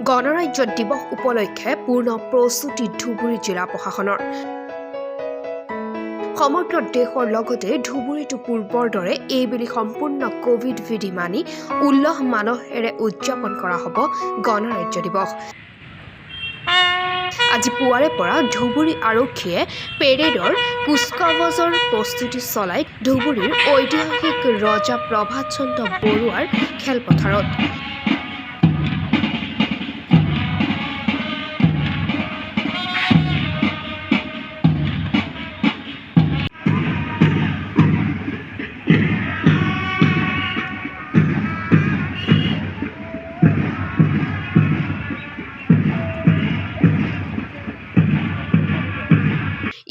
গণৰাজ্য দিৱস উপলক্ষে পূৰ্ণ প্ৰস্তুতি ধুবুৰী জিলা প্ৰশাসনৰ। সমগ্ৰ দেশৰ লগতে ধুবুৰীটো পূৰ্বৰ দৰে এইবেলি সম্পূৰ্ণ কোভিড বিধি মানি উল্লাহ মালহেৰে উদযাপন কৰা হ'ব গণৰাজ্য দিৱস। আজি পুৱাৰে পৰা ধুবুৰী আৰক্ষীয়ে পেৰেডৰ কুচকাৱাজৰ প্ৰস্তুতি চলাই ধুবুৰীৰ ঐতিহাসিক ৰজা প্ৰভাত চন্দ্ৰ বৰুৱাৰ খেলপথাৰত।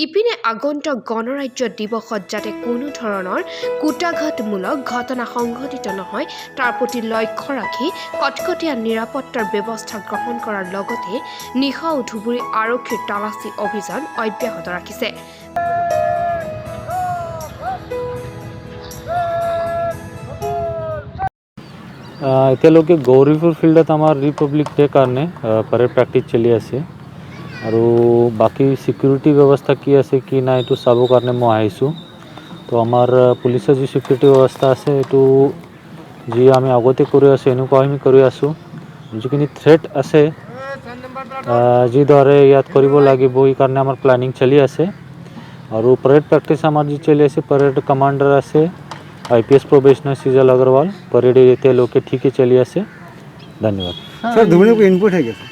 ইপিনে আগন্তুক গণৰাজ্য দিৱসত যাতে কোনো ধৰণৰ কুটাঘাতমূলক ঘটনা সংঘটিত নহয় তাৰ প্ৰতি লক্ষ্য ৰাখি কটকটীয়া নিৰাপত্তাৰ ব্যৱস্থা গ্ৰহণ কৰাৰ লগতে নিশাও ধুবুৰী আৰক্ষীৰ তালাচী অভিযান অব্যাহত ৰাখিছে। এতিয়ালৈকে গৌৰীপুৰ ফিল্ডত আমাৰ ৰিপাব্লিক ডে কাৰণে পেৰেড প্ৰেক্টিছ চলি আছে আৰু বাকী সিকিউৰিটি ব্যৱস্থা কি আছে কি নাই এইটো চাবৰ কাৰণে মই আহিছোঁ। তো আমাৰ পুলিচৰ যি সিকিউৰিটি ব্যৱস্থা আছে এইটো যি আমি আগতে কৰি আছোঁ এনেকুৱা আমি কৰি আছোঁ। যিখিনি থ্ৰেট আছে যিদৰে ইয়াত কৰিব লাগিব এই কাৰণে আমাৰ প্লেনিং চলি আছে আৰু পেৰেড প্ৰেক্টিছ আমাৰ যি চলি আছে পেৰেড কমাণ্ডাৰ আছে IPS प्रोबेशनर सीजल अग्रवाल परेड ये लोग के ठीक ही चली आसे। धन्यवाद सर। धुबुरी को इनपुट है क्या सर?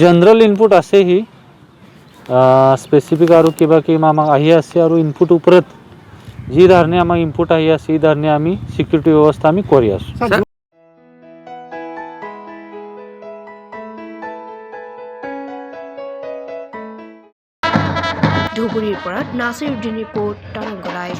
जनरल इनपुट आसे ही स्पेसिफिक आरो किबा की मामा आही आसे आरो इनपुट उपरत जी धरणे आमा इनपुट आही आसे ई धरणे आमी सिक्युरिटी व्यवस्था आमी करी आसु। ধুবুৰীৰ পৰা নাছিৰুদ্দিন ৰিপৰ্ট, তৰংগ লাইভ।